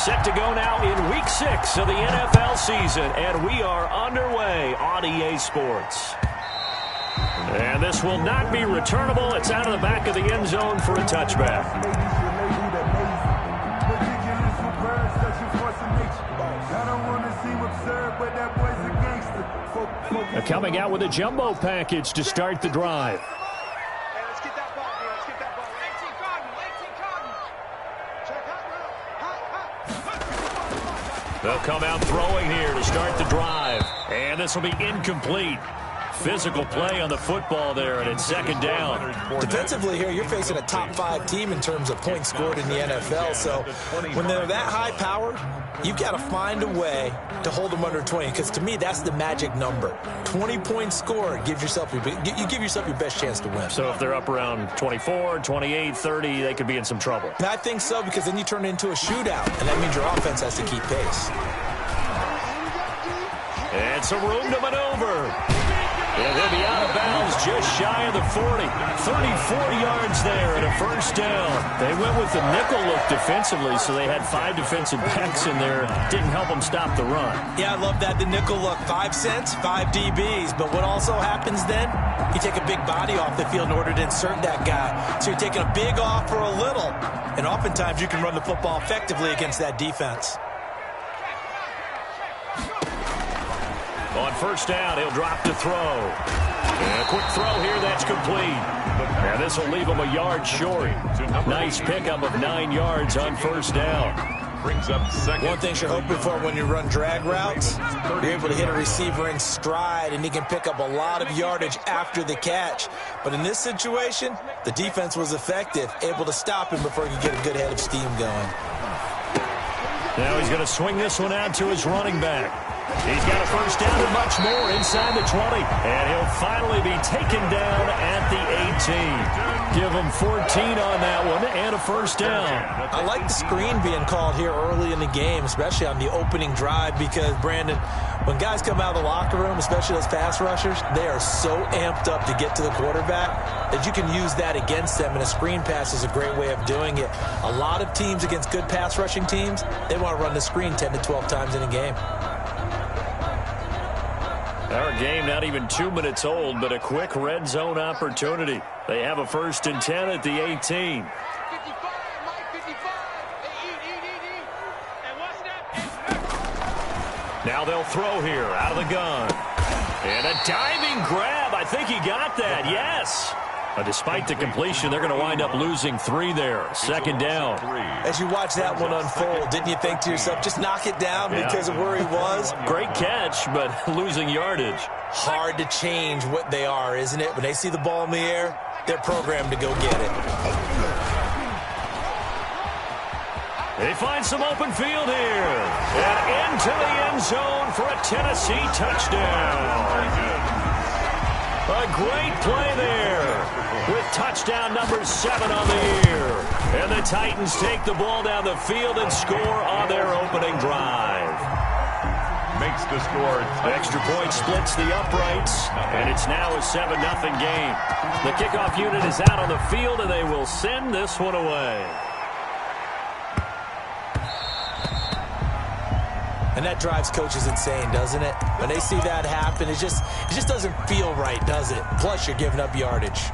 Set to go now in Week 6 of the NFL season, and we are underway on EA Sports. And this will not be returnable. It's out of the back of the end zone for a touchback. Coming out with a jumbo package to start the drive. They'll come out throwing here to start the drive. And this will be incomplete. Physical play on the football there, and it's second down. Defensively here, you're facing a top-5 team in terms of points scored in the NFL. So when they're that high-powered, you've got to find a way to hold them under 20, because to me, that's the magic number. 20 points scored, you give yourself your best chance to win. So if they're up around 24, 28, 30, they could be in some trouble. I think so, because then you turn it into a shootout, and that means your offense has to keep pace. And some room to maneuver. And he'll be out of bounds just shy of the 40. 34 yards there and a first down. They went with the nickel look defensively, so they had 5 defensive backs in there. Didn't help them stop the run. Yeah, I love that, the nickel look. 5 cents, 5 DBs. But what also happens then, you take a big body off the field in order to insert that guy. So you're taking a big off for a little. And oftentimes you can run the football effectively against that defense. On first down, he'll drop to throw. And a quick throw here, that's complete. And this will leave him a yard short. Nice pickup of 9 yards on first down. Brings up second. One thing you're hoping for when you run drag routes, you're able to hit a receiver in stride, and he can pick up a lot of yardage after the catch. But in this situation, the defense was effective, able to stop him before he could get a good head of steam going. Now he's going to swing this one out to his running back. He's got a first down and much more inside the 20. And he'll finally be taken down at the 18. Give him 14 on that one and a first down. I like the screen being called here early in the game, especially on the opening drive, because, Brandon, when guys come out of the locker room, especially those pass rushers, they are so amped up to get to the quarterback that you can use that against them, and a screen pass is a great way of doing it. A lot of teams against good pass rushing teams, they want to run the screen 10 to 12 times in a game. Our game not even 2 minutes old, but a quick red zone opportunity. They have a 1st and 10 at the 18. Now they'll throw here out of the gun. And a diving grab. I think he got that. Yes. Despite the completion, they're going to wind up losing 3 there. Second down. As you watch that one unfold, didn't you think to yourself, just knock it down because of where he was? Great catch, but losing yardage. Hard to change what they are, isn't it? When they see the ball in the air, they're programmed to go get it. They find some open field here. And into the end zone for a Tennessee touchdown. A great play there with touchdown number 7 on the year. And the Titans take the ball down the field and score on their opening drive. Makes the score. Extra point splits the uprights, and it's now a 7-0 game. The kickoff unit is out on the field, and they will send this one away. And that drives coaches insane, doesn't it? When they see that happen, it just doesn't feel right, does it? Plus, you're giving up yardage.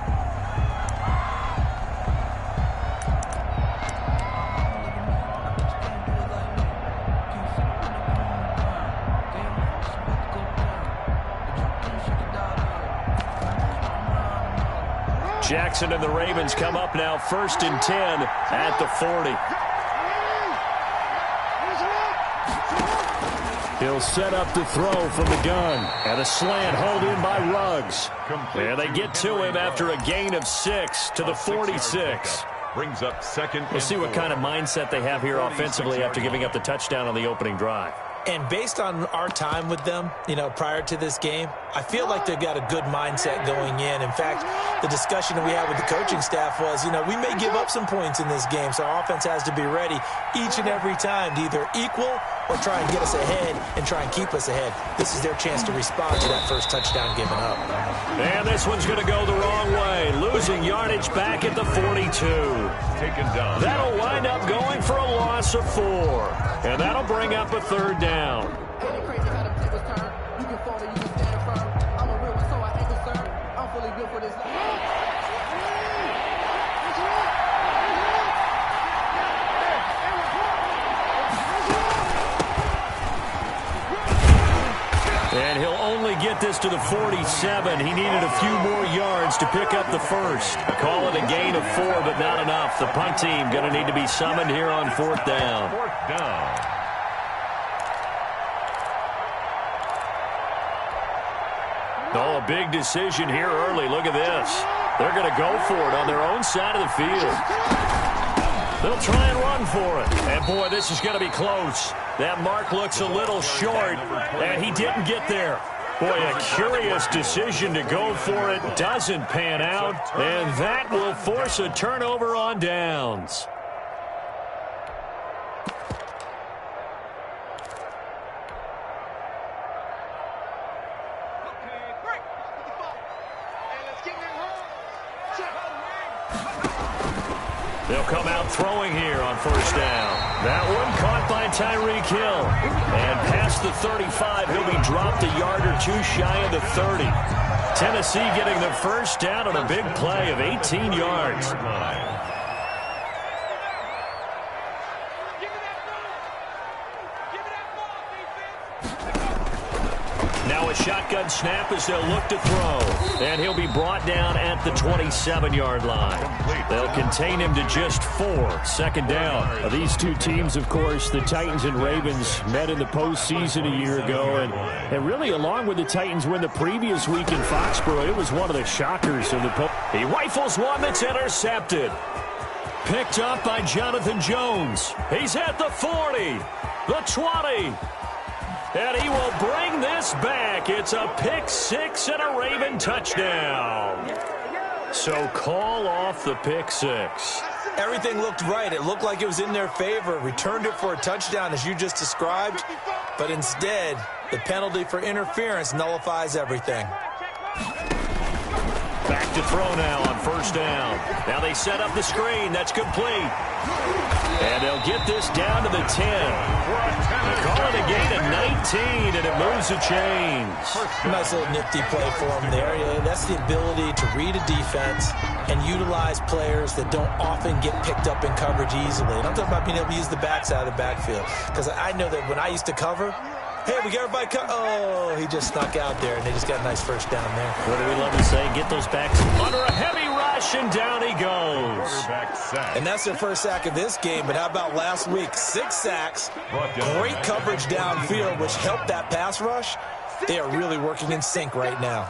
Jackson and the Ravens come up now 1st and 10 at the 40. He'll set up the throw from the gun. And a slant hauled in by Ruggs. And they get to him after a gain of 6 to the 46. Brings up second. We'll see what kind of mindset they have here offensively after giving up the touchdown on the opening drive. And based on our time with them, prior to this game, I feel like they've got a good mindset going in. In fact, the discussion that we had with the coaching staff was, we may give up some points in this game, so our offense has to be ready each and every time to either equal or try and get us ahead and try and keep us ahead. This is their chance to respond to that first touchdown given up. And this one's going to go the wrong way, losing yardage back at the 42. Taken down. That'll wind up going for a loss of 4. And that'll bring up a third down. And he'll only get this to the 47. He needed a few more yards to pick up the first. Call it a gain of 4, but not enough. The punt team going to need to be summoned here on 4th down. 4th down. Oh, a big decision here early. Look at this. They're going to go for it on their own side of the field. They'll try and run for it. And, boy, this is going to be close. That mark looks a little short, and he didn't get there. Boy, a curious decision to go for it. Doesn't pan out, and that will force a turnover on downs. They'll come out throwing here on 1st down. That one caught by Tyreek Hill. And past the 35, he'll be dropped a yard or 2 shy of the 30. Tennessee getting the first down on a big play of 18 yards. Now a shotgun snap as they'll look to throw. And he'll be brought down at the 27-yard line. They'll contain him to just 4. 2nd down. These two teams, of course, the Titans and Ravens, met in the postseason a year ago. And really, along with the Titans win the previous week in Foxborough, it was one of the shockers of the postseason. He rifles one that's intercepted. Picked up by Jonathan Jones. He's at the 40, the 20. And he will bring this back. It's a pick 6 and a Raven touchdown. So call off the pick 6. Everything looked right. It looked like it was in their favor. Returned it for a touchdown, as you just described. But instead, the penalty for interference nullifies everything. Back to throw now on 1st down. Now they set up the screen. That's complete. And they'll get this down to the 10. They call it a gain of 19, and it moves the chains. Nice little nifty play for them there. That's the ability to read a defense and utilize players that don't often get picked up in coverage easily. And I'm talking about being able to use the backside of the backfield. Because I know that when I used to cover, hey, we got everybody oh, he just snuck out there, and they just got a nice first down there. What do we love to say? Get those backs under a heavy rush, and down he goes. And that's their first sack of this game, but how about last week? 6 sacks, great coverage downfield, which helped that pass rush. They are really working in sync right now.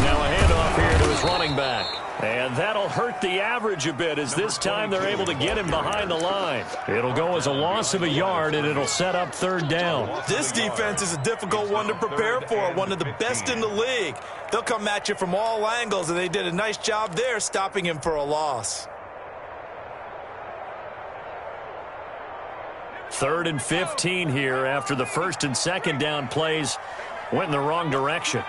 Now a handoff here to his running back. And that'll hurt the average a bit, as this time they're able to get him behind the line. It'll go as a loss of a yard, and it'll set up 3rd down. This defense is a difficult one to prepare for, one of the best in the league. They'll come at you from all angles, and they did a nice job there stopping him for a loss. 3rd and 15 here after the 1st and 2nd down plays went in the wrong direction.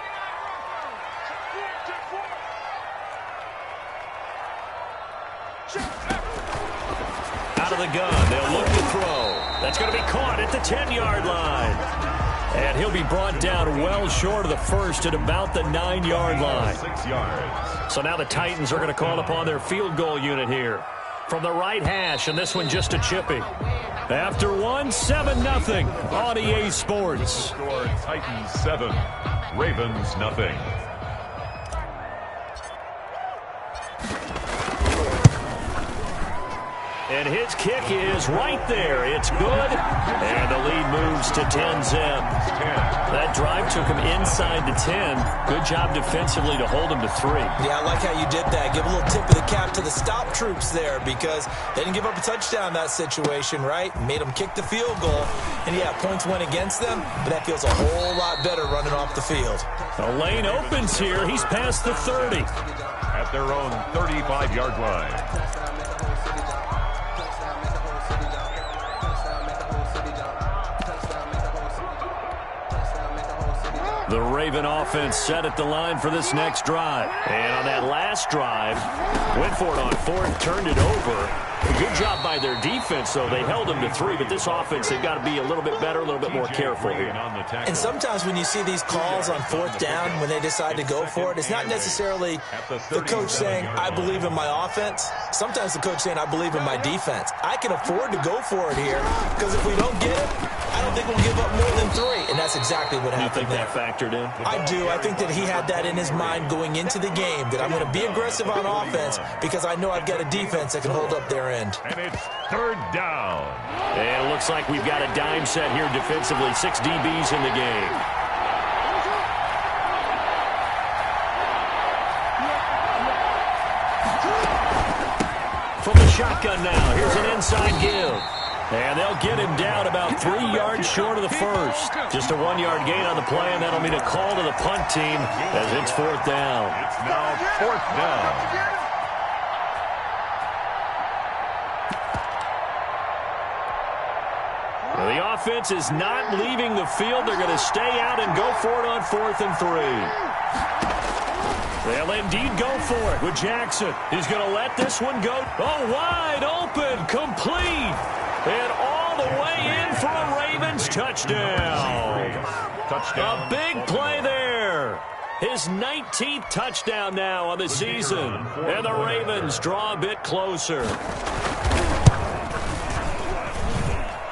Out of the gun, they'll look to throw. That's going to be caught at the 10-yard line. And he'll be brought down well short of the first at about the 9-yard line. 6 yards. So now the Titans are going to call upon their field goal unit here from the right hash, and this one just a chipping. After one, 7-0 on EA Sports. Score Titans 7, Ravens nothing. And his kick is right there. It's good. And the lead moves to 10-zip. That drive took him inside the 10. Good job defensively to hold him to 3. Yeah, I like how you did that. Give a little tip of the cap to the stop troops there because they didn't give up a touchdown in that situation, right? Made them kick the field goal. And, yeah, points went against them, but that feels a whole lot better running off the field. The lane opens here. He's past the 30. At their own 35-yard line. The Raven offense set at the line for this next drive. And on that last drive, went for it on 4th, turned it over. A good job by their defense, though. They held them to 3, but this offense, they've got to be a little bit better, a little bit more careful here. And sometimes when you see these calls on 4th down, when they decide to go for it, it's not necessarily the coach saying, I believe in my offense. Sometimes the coach saying, I believe in my defense. I can afford to go for it here because if we don't get it, I don't think we'll give up more than 3. And that's exactly what happened there. You think that factored in? I do. I think that he had that in his mind going into the game, that I'm going to be aggressive on offense because I know I've got a defense that can hold up their end. And it's 3rd down. And it looks like we've got a dime set here defensively. 6 DBs in the game. From the shotgun now, here's an inside give. And they'll get him down about 3 yards short of the first. Just a 1-yard gain on the play, and that'll mean a call to the punt team as it's 4th down. It's now 4th down. Well, the offense is not leaving the field. They're going to stay out and go for it on 4th and 3. They'll indeed go for it with Jackson. He's going to let this one go. Oh, wide open, complete. And all the way in for a Ravens touchdown. Touchdown. A big play there. His 19th touchdown now on the season. And the Ravens draw a bit closer.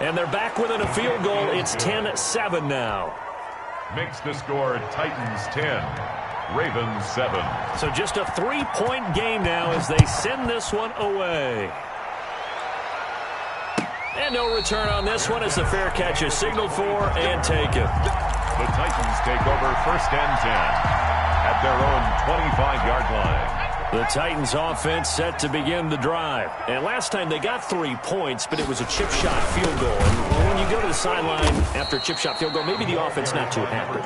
And they're back within a field goal. It's 10-7 now. Makes the score Titans 10, Ravens 7. So just a 3-point game now as they send this one away. And no return on this one as the fair catch is signaled for and taken. The Titans take over 1st and 10 at their own 25-yard line. The Titans offense set to begin the drive. And last time they got 3 points, but it was a chip shot field goal. And when you go to the sideline after a chip shot field goal, maybe the offense not too happy.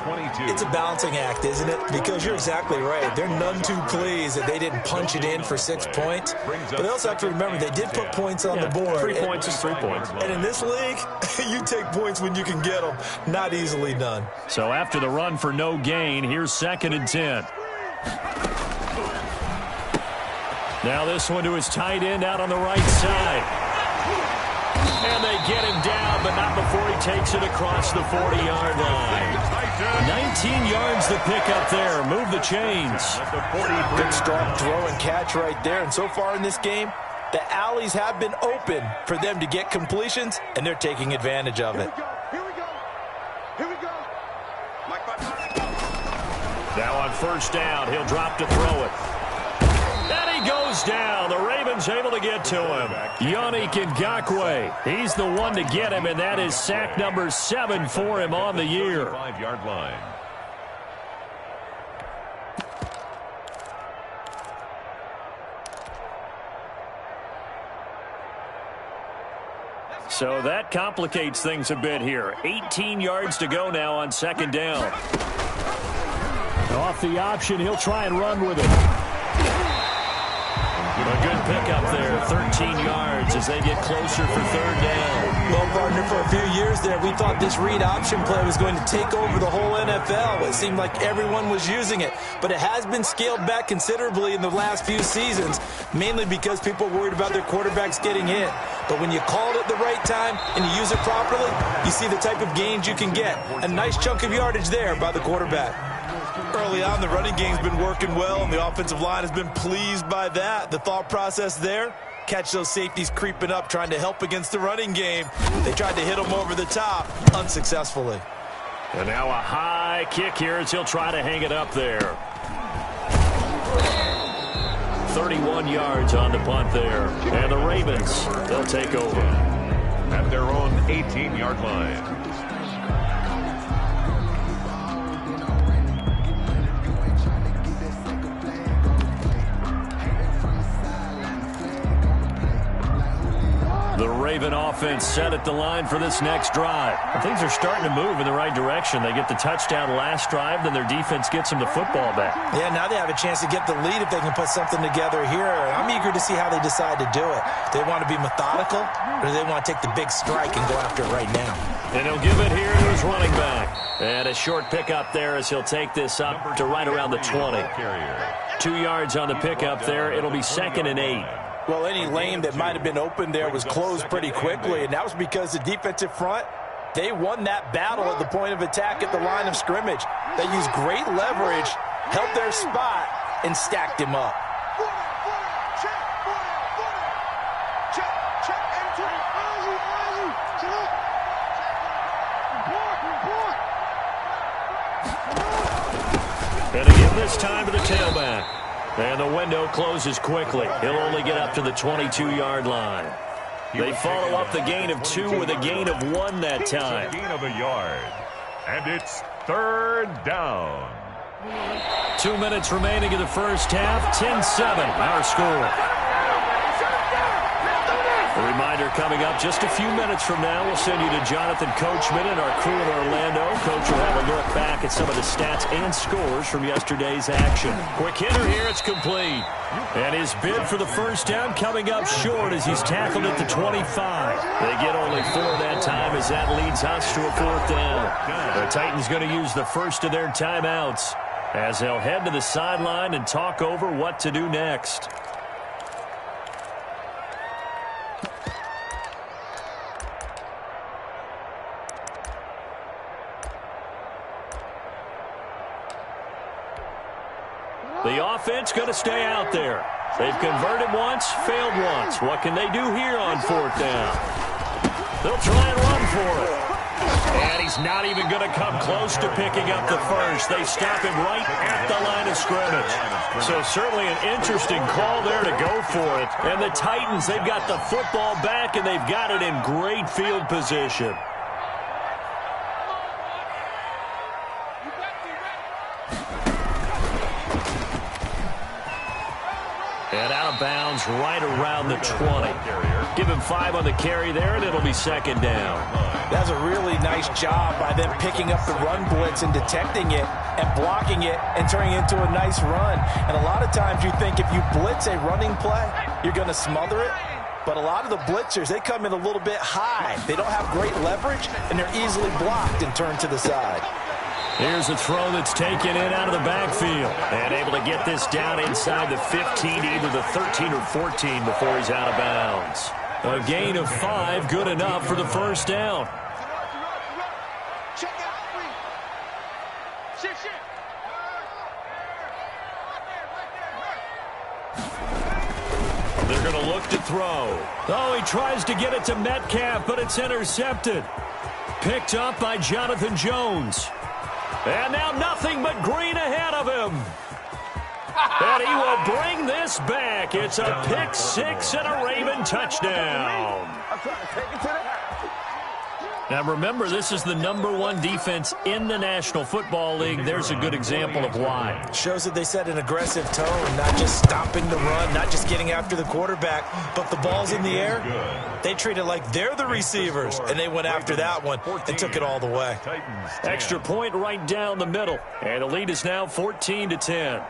It's a balancing act, isn't it? Because you're exactly right. They're none too pleased that they didn't punch it in for 6 points. But they also have to remember they did put points on the board. 3 points is 3 points. And in this league, you take points when you can get them. Not easily done. So after the run for no gain, here's 2nd and 10. Now this one to his tight end out on the right side. And they get him down, but not before he takes it across the 40-yard line. 19 yards to pick up there. Move the chains. Good strong throw and catch right there. And so far in this game, the alleys have been open for them to get completions, and they're taking advantage of it. Now on 1st down, he'll drop to throw it. And he goes down. The Ravens able to get to him. Yannick Ngakoue. He's the one to get him, and that is sack number 7 for him on the year. 5-yard line. So that complicates things a bit here. 18 yards to go now on 2nd down. Off the option, he'll try and run with it. A good pickup there, 13 yards as they get closer for 3rd down. Well, partner, for a few years there, we thought this read option play was going to take over the whole NFL. It seemed like everyone was using it, but it has been scaled back considerably in the last few seasons, mainly because people are worried about their quarterbacks getting hit. But when you call it at the right time and you use it properly, you see the type of gains you can get. A nice chunk of yardage there by the quarterback. Early on, the running game's been working well, and the offensive line has been pleased by that. The thought process there, catch those safeties creeping up, trying to help against the running game. They tried to hit them over the top, unsuccessfully. And now a high kick here as he'll try to hang it up there. 31 yards on the punt there. And the Ravens, they'll take over at their own 18-yard line. The Raven offense set at the line for this next drive. Things are starting to move in the right direction. They get the touchdown last drive, then their defense gets them the football back. Yeah, now they have a chance to get the lead if they can put something together here. I'm eager to see how they decide to do it. Do they want to be methodical, or do they want to take the big strike and go after it right now? And he'll give it here to his running back. And a short pickup there as he'll take this up to right around the 20. 2 yards on the pickup there. It'll be 2nd and 8. Well, any lane that might have been open there was closed pretty quickly, and that was because the defensive front, they won that battle at the point of attack at the line of scrimmage. They used great leverage, held their spot, and stacked him up. And again this time to the tailback. And the window closes quickly. He'll only get up to the 22-yard line. They follow up the gain of 2 with a gain of 1 that time. Gain of a yard. And it's 3rd down. 2 minutes remaining in the first half. 10-7, our score. A reminder coming up just a few minutes from now. We'll send you to Jonathan Coachman and our crew in Orlando. Coach will have a look back at some of the stats and scores from yesterday's action. Quick hitter here. It's complete. And his bid for the first down coming up short as he's tackled at the 25. They get only 4 that time as that leads us to a 4th down. The Titans going to use the first of their timeouts as they'll head to the sideline and talk over what to do next. The offense going to stay out there. They've converted once, failed once. What can they do here on 4th down? They'll try and run for it. And he's not even going to come close to picking up the first. They stop him right at the line of scrimmage. So certainly an interesting call there to go for it. And the Titans, they've got the football back, and they've got it in great field position. And out of bounds right around the 20. Give him 5 on the carry there, and it'll be 2nd down. That's a really nice job by them picking up the run blitz and detecting it and blocking it and turning it into a nice run. And a lot of times you think if you blitz a running play, you're going to smother it. But a lot of the blitzers, they come in a little bit high. They don't have great leverage, and they're easily blocked and turned to the side. Here's a throw that's taken in out of the backfield. And able to get this down inside the 15, either the 13 or 14 before he's out of bounds. A gain of 5, good enough for the first down. They're going to look to throw. Oh, he tries to get it to Metcalf, but it's intercepted. Picked up by Jonathan Jones. And now nothing but green ahead of him. And he will bring this back. It's a pick 6 and a Raven touchdown. Now remember, this is the #1 defense in the National Football League. There's a good example of why. Shows that they set an aggressive tone, not just stopping the run, not just getting after the quarterback, but the ball's in the air. They treat it like they're the receivers, and they went after that one and took it all the way. Extra point right down the middle, and the lead is now 14-10.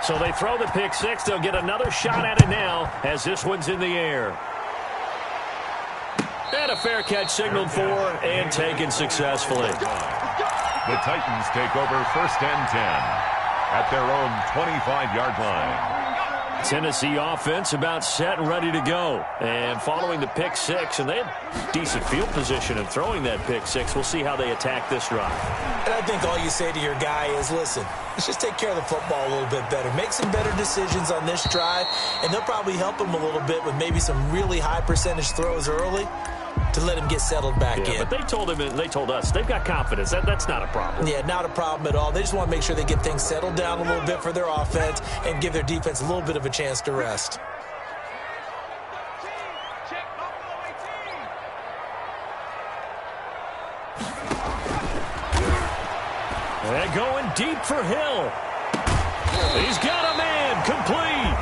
So they throw the pick 6. They'll get another shot at it now as this one's in the air. And a fair catch signaled for and taken successfully. The Titans take over 1st and 10 at their own 25-yard line. Tennessee offense about set and ready to go. And following the pick 6, and they have decent field position in throwing that pick 6. We'll see how they attack this drive. And I think all you say to your guy is, listen, let's just take care of the football a little bit better. Make some better decisions on this drive, and they'll probably help him a little bit with maybe some really high percentage throws early. to let him get settled back in. But they told us they've got confidence. That's not a problem. Yeah, not a problem at all. They just want to make sure they get things settled down a little bit for their offense and give their defense a little bit of a chance to rest. And going deep for Hill. He's got a man, complete.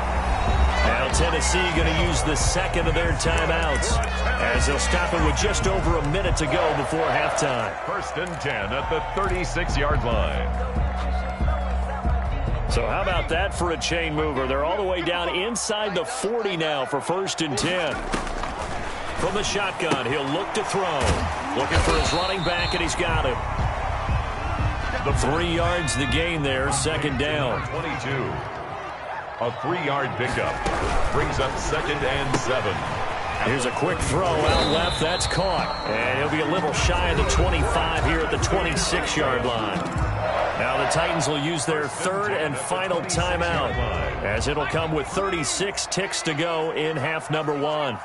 Now Tennessee going to use the second of their timeouts as they'll stop it with just over a minute to go before halftime. 1st and 10 at the 36-yard line. So how about that for a chain mover? They're all the way down inside the 40 now for 1st and 10. From the shotgun, he'll look to throw. Looking for his running back, and he's got him. 3 yards the gain there, 2nd down. 22. A 3-yard pickup brings up 2nd and 7. Here's a quick throw out left. That's caught. And he'll be a little shy of the 25 here at the 26-yard line. Now the Titans will use their 3rd and final timeout as it'll come with 36 ticks to go in half number 1.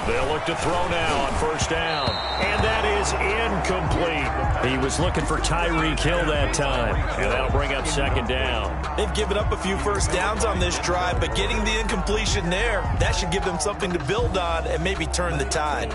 They'll look to throw now on 1st down. And that is incomplete. He was looking for Tyreek Hill that time. And that'll bring up 2nd down. They've given up a few first downs on this drive, but getting the incompletion there, that should give them something to build on and maybe turn the tide.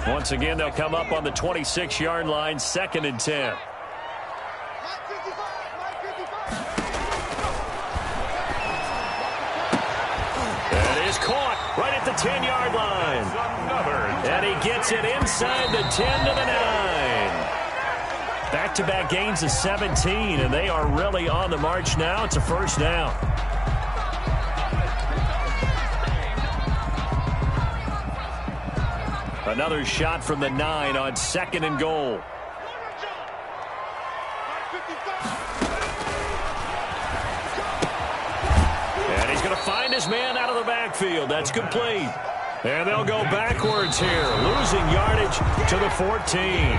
Once again, they'll come up on the 26-yard line, 2nd and 10. That is caught right at the 10-yard line. And he gets it inside the 10 to the 9. Back-to-back gains of 17, and they are really on the march now. It's a 1st down. Another shot from the 9 on 2nd and goal. And he's going to find his man out of the backfield. That's complete. And they'll go backwards here, losing yardage to the 14.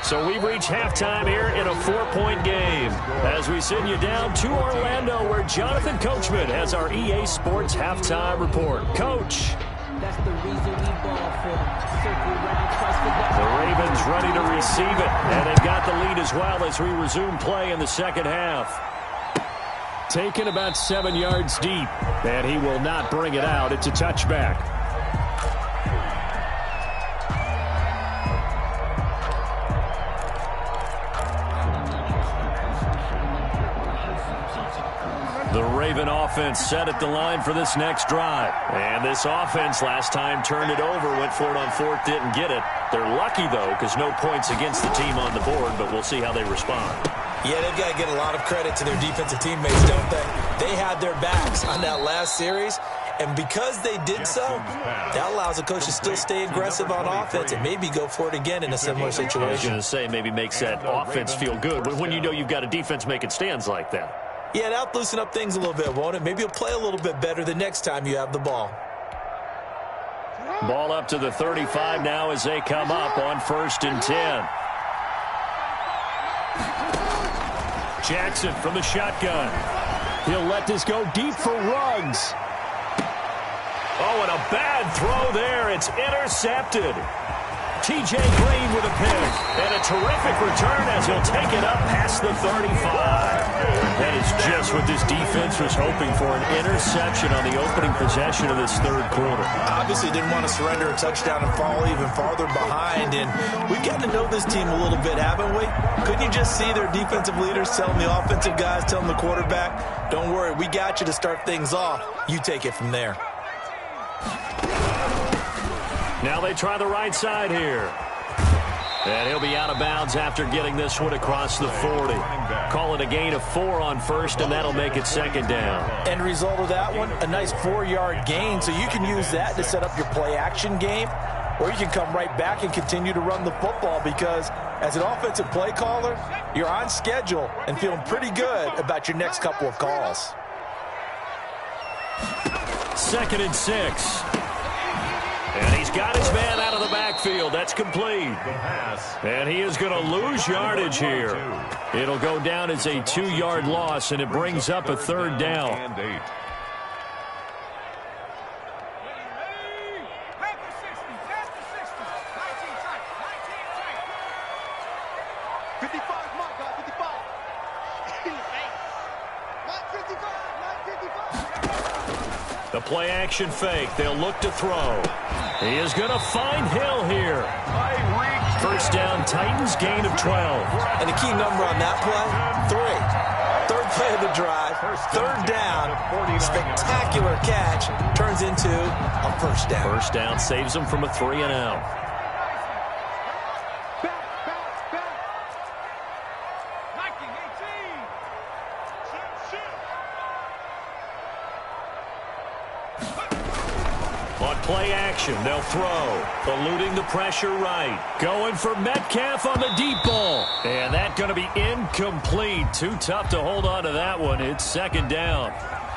So we've reached halftime here in a 4-point game as we send you down to Orlando where Jonathan Coachman has our EA Sports halftime report. Coach. That's the reason we ball for circle round, twice the ball. The Ravens ready to receive it, and they've got the lead as well as we resume play in the 2nd half. Taken about 7 yards deep, and he will not bring it out. It's a touchback. The Raven offense set at the line for this next drive. And this offense last time turned it over, went for it on 4th, didn't get it. They're lucky, though, because no points against the team on the board, but we'll see how they respond. Yeah, they've got to get a lot of credit to their defensive teammates, don't they? They had their backs on that last series, and because they did so, that allows the coach to still stay aggressive on offense and maybe go for it again in a similar situation. I was going to say maybe makes that offense feel good when you know you've got a defense making stands like that. Yeah, that'll loosen up things a little bit, won't it? Maybe you'll play a little bit better the next time you have the ball. Ball up to the 35 now as they come up on 1st and 10. Jackson from the shotgun. He'll let this go deep for Ruggs. Oh, and a bad throw there. It's intercepted. T.J. Green with a pick. And a terrific return as he'll take it up past the 35. That is just what this defense was hoping for, an interception on the opening possession of this 3rd quarter. Obviously didn't want to surrender a touchdown and fall even farther behind. And we've gotten to know this team a little bit, haven't we? Couldn't you just see their defensive leaders telling the offensive guys, telling the quarterback, don't worry, we got you to start things off. You take it from there. Now they try the right side here. And he'll be out of bounds after getting this one across the 40. Call it a gain of 4 on 1st, and that'll make it 2nd down. End result of that one, a nice 4-yard gain, so you can use that to set up your play-action game, or you can come right back and continue to run the football because as an offensive play caller, you're on schedule and feeling pretty good about your next couple of calls. 2nd and 6. And he's got his man out of the backfield. That's complete. And he is going to lose yardage here. It'll go down as a 2-yard loss, and it brings up a 3rd down. The play action fake. They'll look to throw. He is going to find Hill here. First down, Titans, gain of 12. And the key number on that play, 3. Third play of the drive, 3rd down, spectacular catch, turns into a first down. First down saves them from a 3-and-out. Play action, they'll throw. Eluding the pressure right. Going for Metcalf on the deep ball. And that's going to be incomplete. Too tough to hold on to that one. It's 2nd down.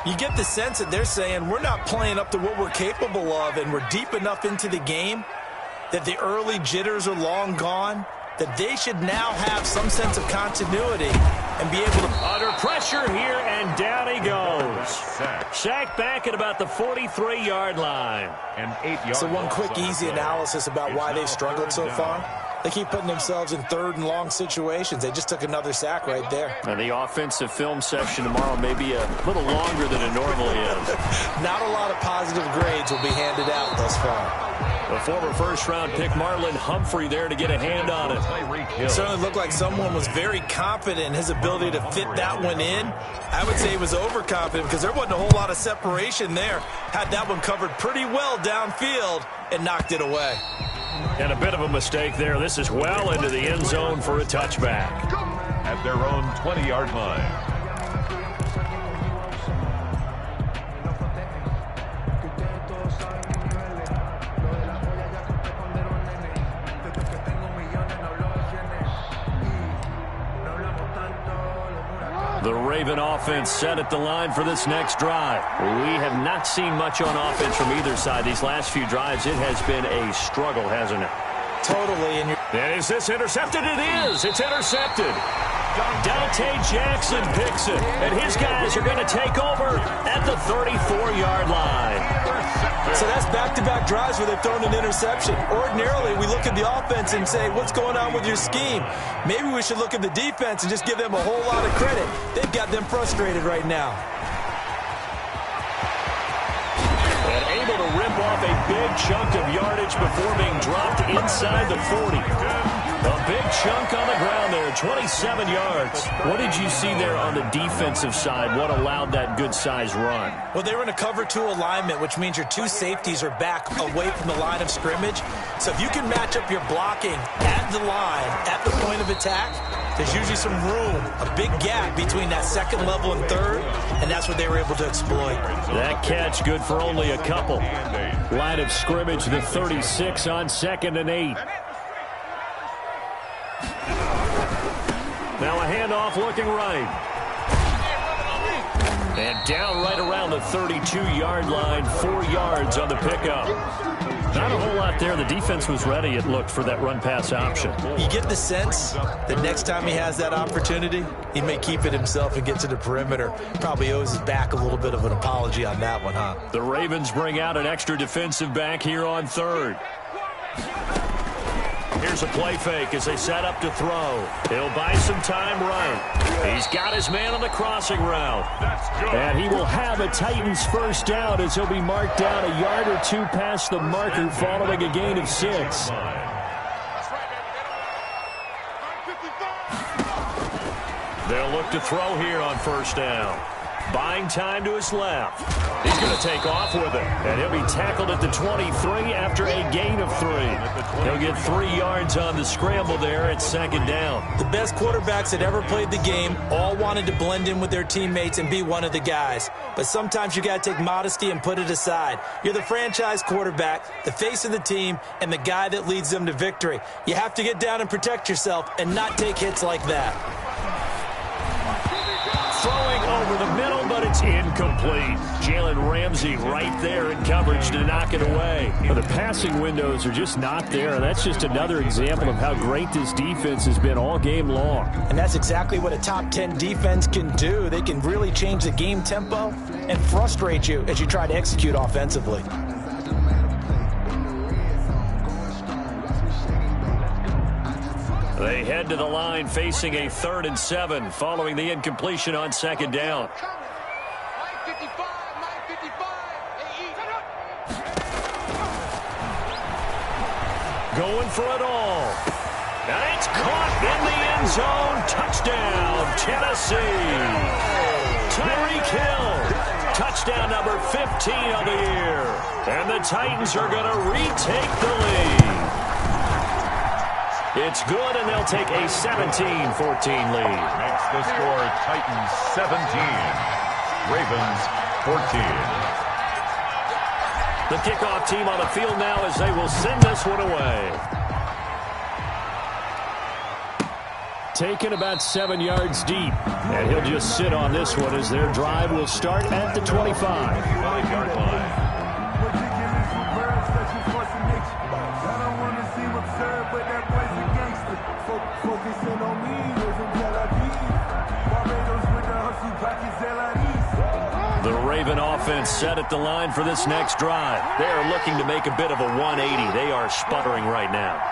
You get the sense that they're saying we're not playing up to what we're capable of, and we're deep enough into the game that the early jitters are long gone, that they should now have some sense of continuity and be able to... Under pressure here, and down he goes. Sacked back at about the 43-yard line. So one quick, easy analysis about why they've struggled so far. They keep putting themselves in 3rd and long situations. They just took another sack right there. And the offensive film session tomorrow may be a little longer than it normally is. Not a lot of positive grades will be handed out thus far. The former first-round pick Marlon Humphrey there to get a hand on it. It certainly looked like someone was very confident in his ability to fit that one in. I would say he was overconfident because there wasn't a whole lot of separation there. Had that one covered pretty well downfield and knocked it away. And a bit of a mistake there. This is well into the end zone for a touchback. At their own 20-yard line. The Raven offense set at the line for this next drive. We have not seen much on offense from either side these last few drives. It has been a struggle, hasn't it? Totally. And is this intercepted? It is. It's intercepted. Dante Jackson picks it. And his guys are going to take over at the 34-yard line. So that's back-to-back drives where they've thrown an interception. Ordinarily, we look at the offense and say, what's going on with your scheme? Maybe we should look at the defense and just give them a whole lot of credit. They've got them frustrated right now. And able to rip off a big chunk of yardage before being dropped inside the 40. A big chunk on the ground there, 27 yards. What did you see there on the defensive side? What allowed that good-sized run? Well, they were in a cover 2 alignment, which means your 2 safeties are back away from the line of scrimmage. So if you can match up your blocking at the line, at the point of attack, there's usually some room, a big gap between that 2nd level and 3rd, and that's what they were able to exploit. That catch good for only a couple. Line of scrimmage, the 36 on 2nd and 8. Now a handoff looking right. And down right around the 32-yard line, 4 yards on the pickup. Not a whole lot there. The defense was ready, it looked, for that run-pass option. You get the sense that next time he has that opportunity, he may keep it himself and get to the perimeter. Probably owes his back a little bit of an apology on that one, huh? The Ravens bring out an extra defensive back here on 3rd. Here's a play fake as they set up to throw. He'll buy some time right. He's got his man on the crossing route. And he will have a Titans first down as he'll be marked down a yard or 2 past the marker following a gain of 6. They'll look to throw here on first down. Buying time to his left. He's going to take off with it. And he'll be tackled at the 23 after a gain of 3. He'll get 3 yards on the scramble there at 2nd down. The best quarterbacks that ever played the game all wanted to blend in with their teammates and be one of the guys. But sometimes you got to take modesty and put it aside. You're the franchise quarterback, the face of the team, and the guy that leads them to victory. You have to get down and protect yourself and not take hits like that. Throwing over the middle, but it's incomplete. incomplete. Jalen Ramsey right there in coverage to knock it away. Well, the passing windows are just not there, and that's just another example of how great this defense has been all game long. And that's exactly what a top 10 defense can do. They can really change the game tempo and frustrate you as you try to execute offensively. They head to the line facing a 3rd and 7 following the incompletion on 2nd down. Going for it all. And it's caught in the end zone. Touchdown, Tennessee. Tyreek Hill. Touchdown number 15 of the year. And the Titans are going to retake the lead. It's good, and they'll take a 17-14 lead. Makes the score Titans 17, Ravens 14. The kickoff team on the field now as they will send this one away. Taken about 7 yards deep, and he'll just sit on this one as their drive will start at the 25. 5-yard line. The Raven offense set at the line for this next drive. They are looking to make a bit of a 180. They are sputtering right now.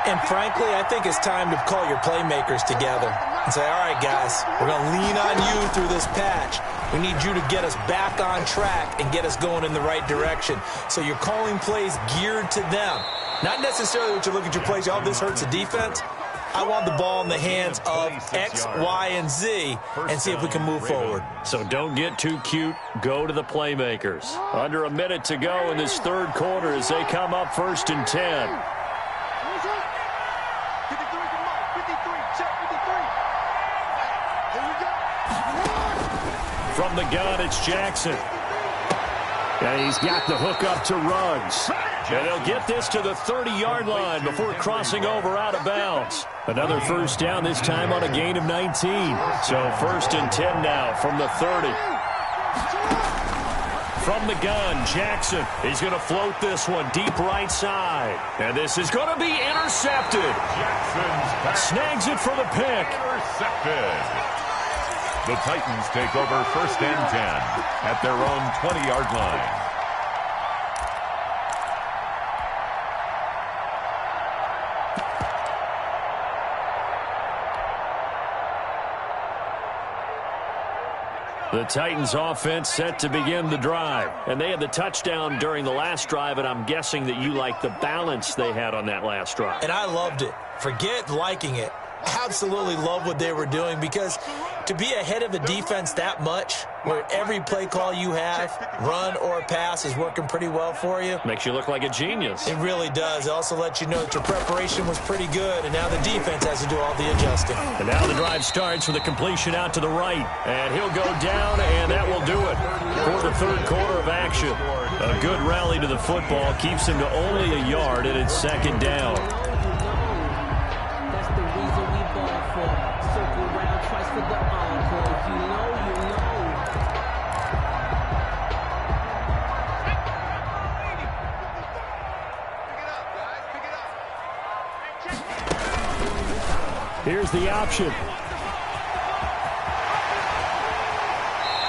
And frankly, I think it's time to call your playmakers together and say, all right, guys, we're going to lean on you through this patch. We need you to get us back on track and get us going in the right direction. So you're calling plays geared to them. Not necessarily what you look at your plays, oh, this hurts the defense. I want the ball in the hands of X, Y, and Z and see if we can move forward. So don't get too cute. Go to the playmakers. Under a minute to go in this 3rd quarter as they come up 1st and 10. From the gun, it's Jackson. And he's got the hook up to Ruggs. And they'll get this to the 30-yard line before crossing over out of bounds. Another 1st down, this time on a gain of 19. So 1st and 10 now from the 30. From the gun, Jackson. He's going to float this one deep right side. And this is going to be intercepted. Snags it for the pick. Intercepted. The Titans take over 1st and 10 at their own 20-yard line. The Titans offense set to begin the drive. And they had the touchdown during the last drive, and I'm guessing that you like the balance they had on that last drive. And I loved it. Forget liking it. Absolutely love what they were doing, because to be ahead of a defense that much, where every play call you have, run or pass, is working pretty well for you. Makes you look like a genius. It really does. It also lets you know that your preparation was pretty good, and now the defense has to do all the adjusting. And now the drive starts with a completion out to the right. And he'll go down, and that will do it for the 3rd quarter of action. A good rally to the football keeps him to only a yard, and it's 2nd down. Here's the option.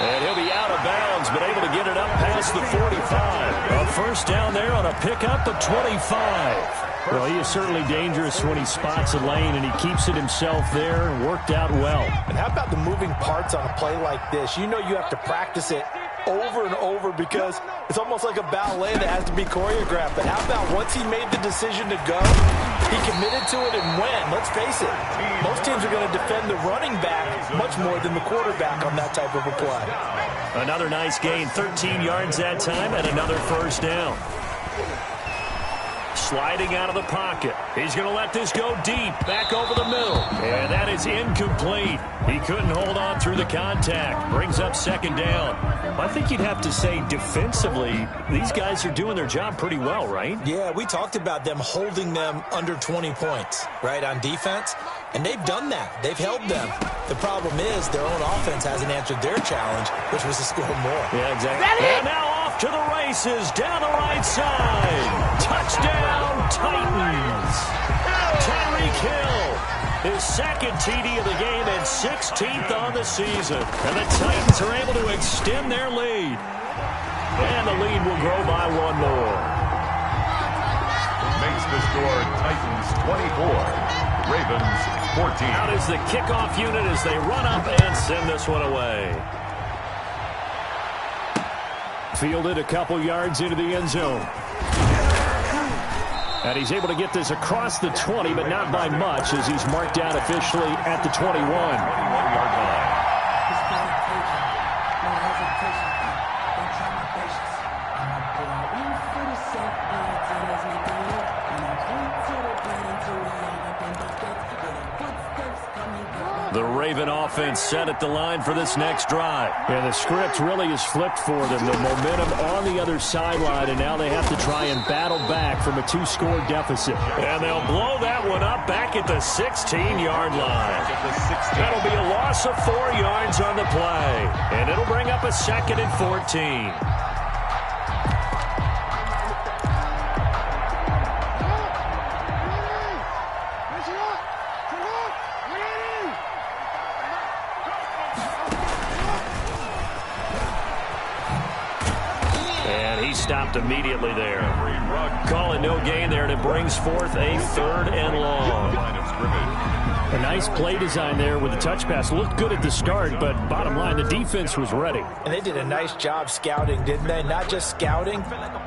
And he'll be out of bounds, but able to get it up past the 45. A 1st down there on a pickup of 25. Well, he is certainly dangerous when he spots a lane, and he keeps it himself there and worked out well. And how about the moving parts on a play like this? You know you have to practice it over and over because it's almost like a ballet that has to be choreographed. But how about once he made the decision to go, he committed to it and went. Let's face it, most teams are going to defend the running back much more than the quarterback on that type of a play. Another nice gain, 13 yards that time, and another 1st down. Sliding out of the pocket. He's going to let this go deep, back over the middle. And that is incomplete. He couldn't hold on through the contact. Brings up 2nd down. I think you'd have to say defensively, these guys are doing their job pretty well, right? Yeah, we talked about them holding them under 20 points, right, on defense. And they've done that. They've held them. The problem is their own offense hasn't answered their challenge, which was to score more. Yeah, exactly. And now off to the races down the right side. Touchdown, Titans. Tyreek Hill, his second TD of the game and 16th on the season. And the Titans are able to extend their lead. And the lead will grow by one more. Makes the score Titans 24, Ravens 14. Out is the kickoff unit as they run up and send this one away. Fielded a couple yards into the end zone. And he's able to get this across the 20, but not by much, as he's marked down officially at the 21. 21-yard line. The Raven offense set at the line for this next drive. And the script really is flipped for them. The momentum on the other sideline, and now they have to try and battle back from a 2-score deficit. And they'll blow that one up back at the 16-yard line. That'll be a loss of 4 yards on the play. And it'll bring up a 2nd and 14. Stopped immediately there. Calling no gain there, and it brings forth a 3rd and long. A nice play design there with the touch pass. Looked good at the start, but bottom line, the defense was ready. And they did a nice job scouting, didn't they? Not just scouting,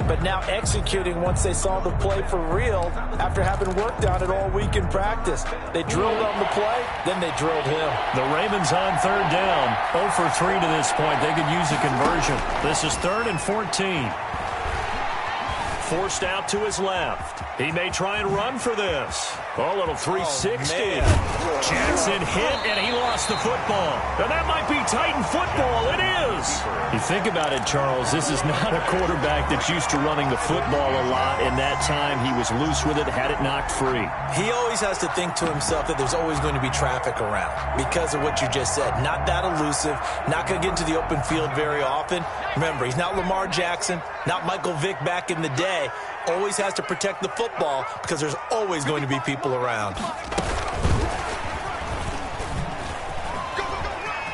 but now executing once they saw the play for real after having worked on it all week in practice. They drilled on the play, then they drilled him. The Ravens on 3rd down. 0 for 3 to this point. They could use a conversion. This is 3rd and 14. Forced out to his left. He may try and run for this. Oh, little 360. Jackson hit, and he lost the football. And that might be Titan football. It is. You think about it, Charles, this is not a quarterback that's used to running the football a lot. In that time, he was loose with it, had it knocked free. He always has to think to himself that there's always going to be traffic around because of what you just said. Not that elusive, not going to get into the open field very often. Remember, he's not Lamar Jackson, not Michael Vick back in the day. Always has to protect the football because there's always going to be people around.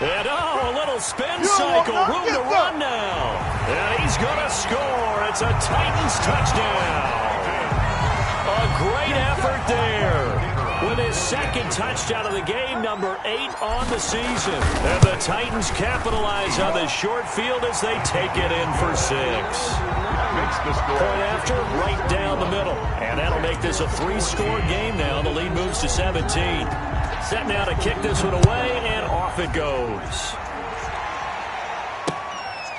And a little spin cycle, room to run now. And he's going to score. It's a Titans touchdown. A great effort there. With his 2nd touchdown of the game, number 8 on the season. And the Titans capitalize on the short field as they take it in for 6. Point after, right down the middle. And that'll make this a 3-score game now. The lead moves to 17. Set now to kick this one away, and off it goes.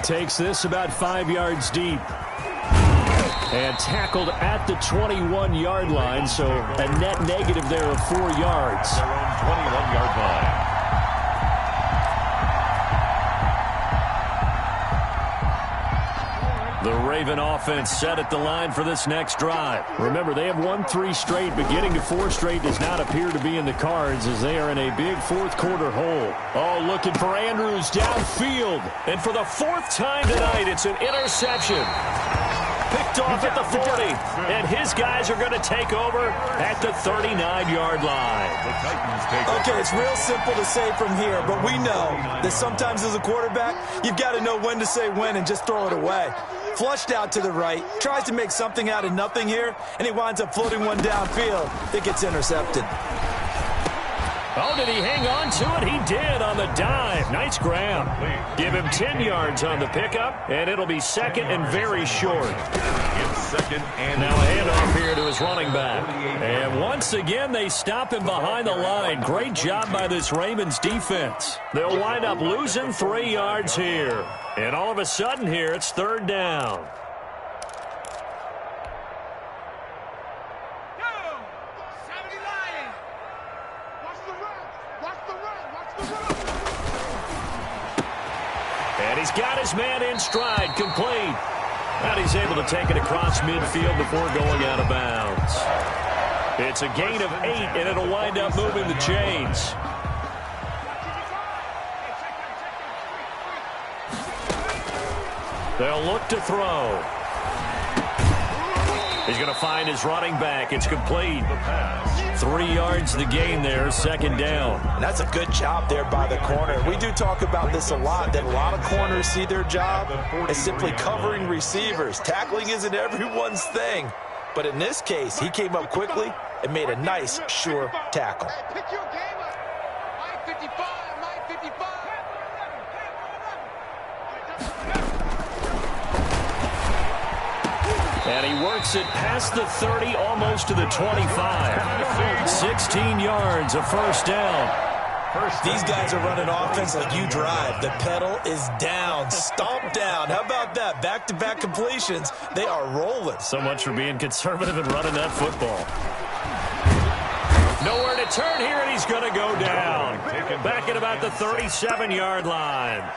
Takes this about 5 yards deep. And tackled at the 21-yard line, so a net negative there of 4 yards. Their own 21-yard line. The Raven offense set at the line for this next drive. Remember, they have won 3 straight, but getting to 4 straight does not appear to be in the cards as they are in a big 4th quarter hole. Oh, looking for Andrews downfield. And for the 4th time tonight, it's an interception. Picked off at the 40, and his guys are going to take over at the 39-yard line. Okay, it's real simple to say from here, but we know that sometimes as a quarterback, you've got to know when to say when and just throw it away. Flushed out to the right, tries to make something out of nothing here, and he winds up floating one downfield that gets intercepted. Oh, did he hang on to it? He did on the dive. Nice grab. Give him 10 yards on the pickup, and it'll be 2nd and very short. It's 2nd and now a handoff here to his running back. And once again, they stop him behind the line. Great job by this Ravens defense. They'll wind up losing 3 yards here. And all of a sudden here, it's 3rd down. And he's got his man in stride, complete. And he's able to take it across midfield before going out of bounds. It's a gain of 8, and it'll wind up moving the chains. They'll look to throw. He's going to find his running back. It's complete. 3 yards to gain there, second down. And that's a good job there by the corner. We do talk about this a lot, that a lot of corners see their job as simply covering receivers. Tackling isn't everyone's thing. But in this case, he came up quickly and made a nice, sure tackle. Pick your game up. Mike 55, Mike 55. And he works it past the 30, almost to the 25. 16 yards, a first down. These guys are running offense like you drive. The pedal is down, stomped down. How about that? Back-to-back completions. They are rolling. So much for being conservative and running that football. Nowhere to turn here, and he's going to go down. Back at about the 37-yard line.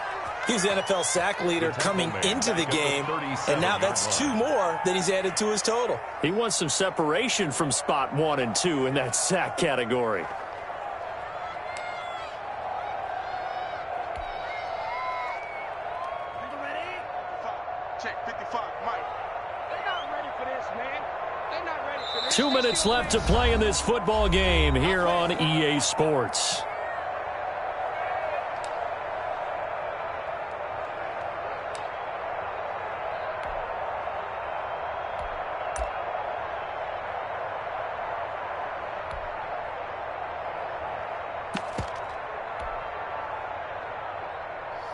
He's the NFL sack leader coming into the game, and now that's 2 more that he's added to his total. He wants some separation from spot 1 and 2 in that sack category. Check 55, Mike. They're not ready for this, man. They're not ready for this. 2 minutes left to play in this football game here on EA Sports.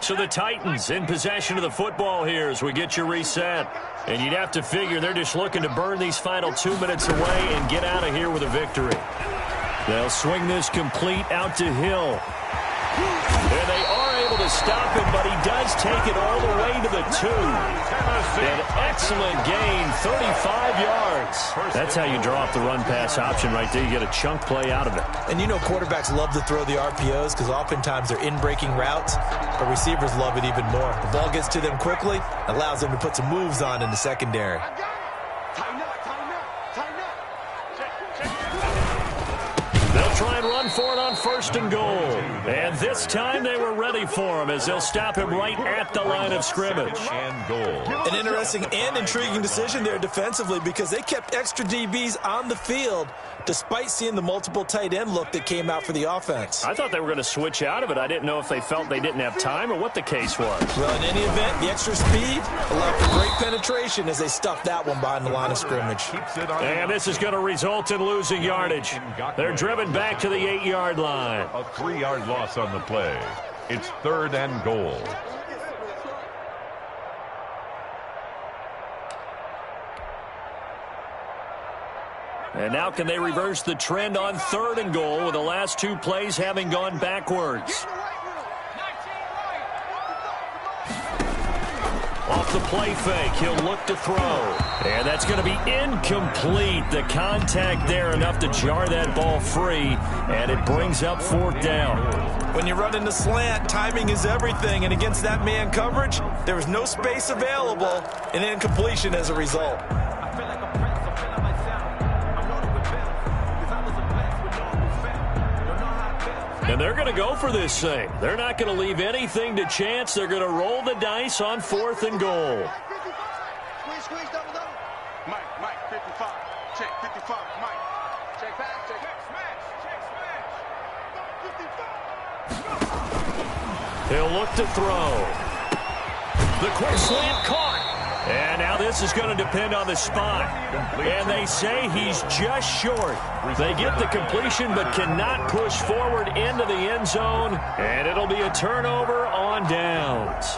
So the Titans in possession of the football here as we get you reset. And you'd have to figure they're just looking to burn these final 2 minutes away and get out of here with a victory. They'll swing this complete out to Hill. And they are able to stop him, but he does take it all the way to the 2. An excellent gain, 35 yards. That's how you draw up the run-pass option right there. You get a chunk play out of it. And you know quarterbacks love to throw the RPOs because oftentimes they're in-breaking routes, but receivers love it even more. The ball gets to them quickly, allows them to put some moves on in the secondary. I got it. Tighten up, tighten up, tighten up. They'll try and run for it on 1st and goal. And this time they were ready for him as they'll stop him right at the line of scrimmage. And goal. An interesting and intriguing decision there defensively because they kept extra DBs on the field despite seeing the multiple tight end look that came out for the offense. I thought they were going to switch out of it. I didn't know if they felt they didn't have time or what the case was. Well, in any event, the extra speed allowed for great penetration as they stuffed that one behind the line of scrimmage. And this is going to result in losing yardage. They're driven back to the 8-yard line. A 3-yard loss on the play. It's 3rd and goal. And now can they reverse the trend on 3rd and goal with the last 2 plays having gone backwards? Off the play fake, he'll look to throw. And that's going to be incomplete. The contact there enough to jar that ball free, and it brings up 4th down. When you run into slant, timing is everything, and against that man coverage, there was no space available, and incompletion as a result. And they're going to go for this thing. They're not going to leave anything to chance. They're going to roll the dice on 4th and goal. Squeeze, double, double. Mike, 55. Check, 55, Mike. Check back, check smash. He'll look to throw. The quick slant caught. And now this is going to depend on the spot. And they say he's just short. They get the completion but cannot push forward into the end zone. And it'll be a turnover on downs.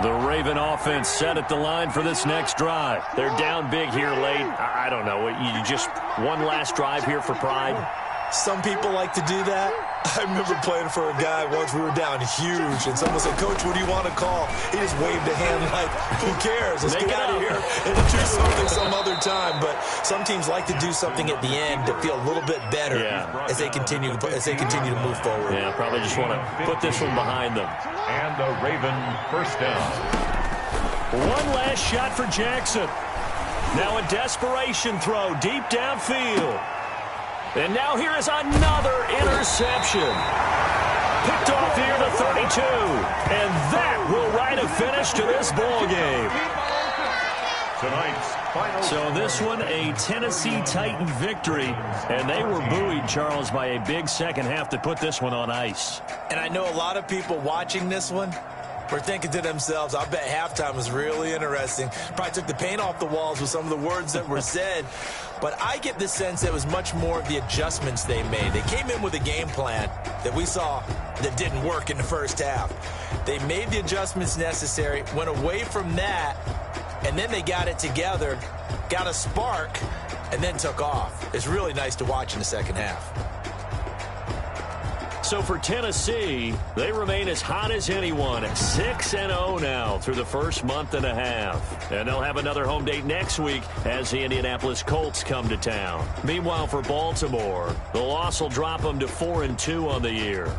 The Raven offense set at the line for this next drive. They're down big here late. I don't know. You just one last drive here for pride? Some people like to do that. I remember playing for a guy once. We were down huge, and someone said, "Coach, what do you want to call?" He just waved a hand like, "Who cares? Let's get out of here and do something some other time." But some teams like to do something at the end to feel a little bit better as they continue to move forward. Yeah, probably just want to put this one behind them. And the Raven 1st down. One last shot for Jackson. Now a desperation throw deep downfield. And now here is another interception. Picked off here to 32. And that will write a finish to this ball game. Tonight's final. So this one, a Tennessee Titan victory. And they were buoyed, Charles, by a big second half to put this one on ice. And I know a lot of people watching this one were thinking to themselves, I bet halftime was really interesting. Probably took the paint off the walls with some of the words that were said. But I get the sense that it was much more of the adjustments they made. They came in with a game plan that we saw that didn't work in the first half. They made the adjustments necessary, went away from that, and then they got it together, got a spark, and then took off. It's really nice to watch in the second half. So for Tennessee, they remain as hot as anyone at 6-0 now through the first month and a half. And they'll have another home date next week as the Indianapolis Colts come to town. Meanwhile, for Baltimore, the loss will drop them to 4-2 on the year.